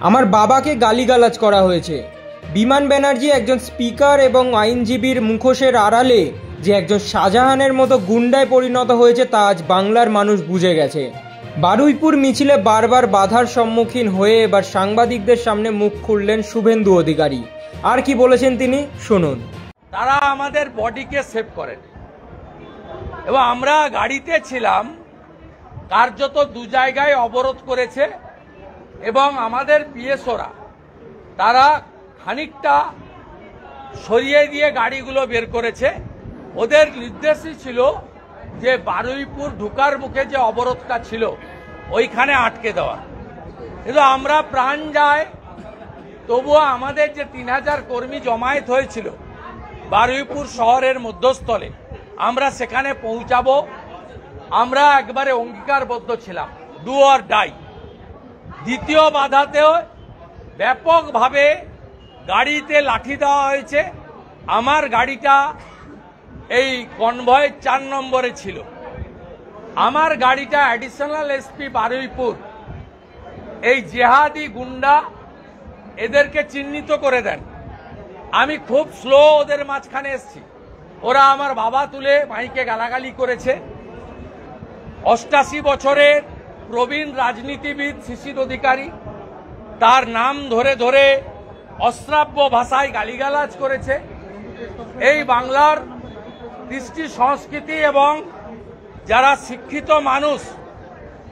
আমার বাবাকে গালিগালাজ করা হয়েছে। বিমান ব্যানার্জি একজন স্পিকার এবং আইনজীবীর মুখোশের আড়ালে যে একজন শাহজাহানের মতো গুন্ডায় পরিণত হয়েছে তা আজ বাংলার মানুষ বুঝে গেছে। বারুইপুর মিছিলে বারবার বাধার সম্মুখীন হয়ে এবার সাংবাদিকদের সামনে মুখ খুললেন শুভেন্দু অধিকারী। আর কি বলেছেন তিনি শুনুন। তারা আমাদের বডিকে সেভ করেন এবং আমরা গাড়িতে ছিলাম, কার্যত দু জায়গায় অবরোধ করেছে এবং আমাদের পিএসওরা তারা খানিকটা সরিয়ে দিয়ে গাড়িগুলো বের করেছে। ওদের নির্দেশই ছিল যে বারুইপুর ঢুকার মুখে যে অবরোধটা ছিল ওইখানে আটকে দেওয়া, কিন্তু আমরা প্রাণ যায় তবুও আমাদের যে 3000 কর্মী জমায়েত হয়েছিল বারুইপুর শহরের মধ্যস্থলে, আমরা সেখানে পৌঁছাবো। আমরা একবারে অঙ্গীকারবদ্ধ ছিলাম, ডু অর ডাই। দ্বিতীয় বাধাতেও ব্যাপকভাবে গাড়িতে লাঠি দেওয়া হয়েছে। আমার গাড়িটা এই কনভয় 4 নম্বরে ছিল। আমার গাড়িটা অ্যাডিশনাল এসপি বারুইপুর এই জেহাদি গুন্ডা এদেরকে চিহ্নিত করে দেন। আমি খুব স্লো ওদের মাঝখানে এসছি, ওরা আমার বাবা তুলে মাইকে গালাগালি করেছে। 88 বছরের প্রবীণ রাজনীতিবিদ শিশির অধিকারী তার নাম ধরে ধরে অশ্রাব্য ভাষায় গালিগালাজ করেছে। এই বাংলার কৃষ্টি সংস্কৃতি এবং যারা শিক্ষিত মানুষ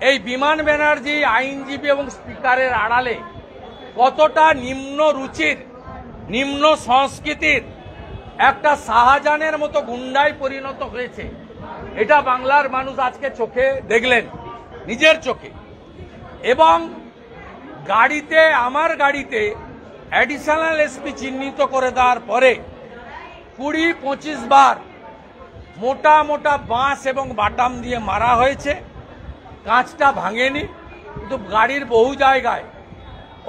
এই বিমান ব্যানার্জি আইনজীবী এবং স্পিকারের আড়ালে কতটা নিম্ন রুচির নিম্ন সংস্কৃতির একটা শাহজাহানের মতো গুন্ডায় পরিণত হয়েছে, এটা বাংলার মানুষ আজকে চোখে দেখলেন, নিজের চোখে। এবং গাড়িতে আমার গাড়িতে অ্যাডিশনাল এসপি চিহ্নিত করে দেওয়ার পরে 20-25 বার মোটা মোটা বাঁশ এবং বাটাম দিয়ে মারা হয়েছে। কাঁচটা ভাঙেনি, কিন্তু গাড়ির বহু জায়গায়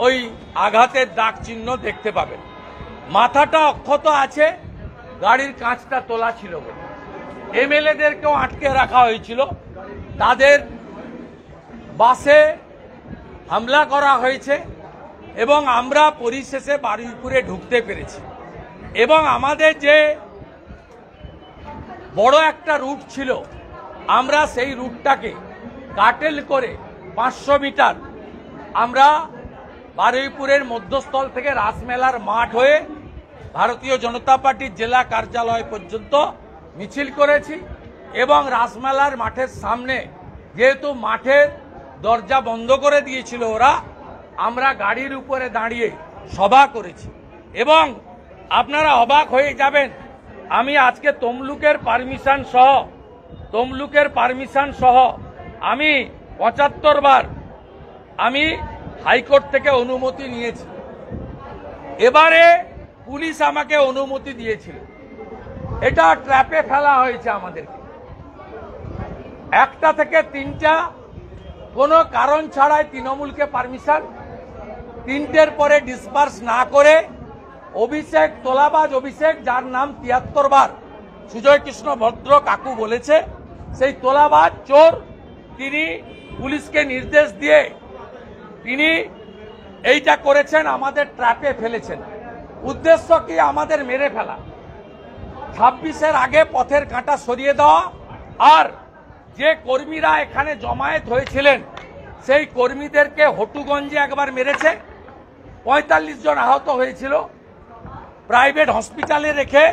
ওই আঘাতের দাগ চিহ্ন দেখতে পাবেন। মাথাটা অক্ষত আছে, গাড়ির কাঁচটা তোলা ছিল বলে। এমএলএদেরকেও আটকে রাখা হয়েছিল, তাদের বাসে হামলা করা হয়েছে এবং আমরা পরিশেষে বারুইপুরে ঢুকতে পেরেছি। এবং আমাদের যে বড় একটা রুট ছিল, আমরা সেই রুটটাকে কাটেল করে 500 মিটার আমরা বারুইপুরের মধ্যস্থল থেকে রাসমেলার মাঠ হয়ে ভারতীয় জনতা পার্টির জেলা কার্যালয় পর্যন্ত মিছিল করেছি। এবং রাসমেলার মাঠের সামনে যেহেতু মাঠের দরজা বন্ধ করে দিয়েছিল ওরা, আমরা গাড়ির উপরে দাঁড়িয়ে সভা করেছি। এবং আপনারা অবাক হয়ে যাবেন, আমি আজকে তমলুকের পারমিশন সহ আমি 75 বার আমি হাইকোর্ট থেকে অনুমতি নিয়েছি। এবারে পুলিশ আমাকে অনুমতি দিয়েছিল। এটা ট্র্যাপে ফেলা হয়েছে আমাদেরকে। 1টা থেকে 3টা কোনো কারণ ছাড়াই তৃণমূলকে পারমিশন, 3টের পরে ডিসপার্স না করে অভিষেক, তোলাবাজ অভিষেক, যার নাম 73 বার সুজয় কৃষ্ণ ভদ্র কাকু বলেছে, সেই তোলাবাজ চোর, তিনি পুলিশকে নির্দেশ দিয়ে তিনি এইটা করেছেন, আমাদের ট্র্যাপে ফেলেছেন। উদ্দেশ্য কি? আমাদের মেরে ফেলা। 26-এর আগে পথের কাঁটা সরিয়ে দেওয়া। আর যে কর্মীরা এখানে জমায়েত হয়েছিলেন সেই কর্মীদেরকে হটুগঞ্জে একবার মেরেছে, 45 জন আহত হয়েছিল। প্রাইভেট হসপিটালে রেখে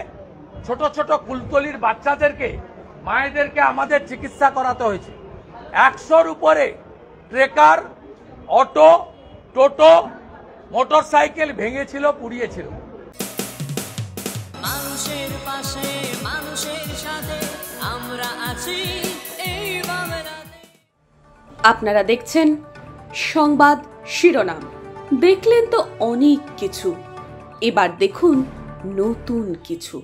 ছোট ছোট কুলতলির বাচ্চাদেরকে, মায়েদেরকে আমাদের চিকিৎসা করাতে হয়েছে। 100-র উপরে ট্রেকার, অটো, টোটো, মোটরসাইকেল ভেঙেছিল, পুড়িয়েছিল। মানুষের পাশে, মানুষের সাথে আমরা আছি এই বাংলাতে। আপনারা দেখছেন সংবাদ শিরোনাম। দেখলেন তো অনেক কিছু, এবার দেখুন নতুন কিছু।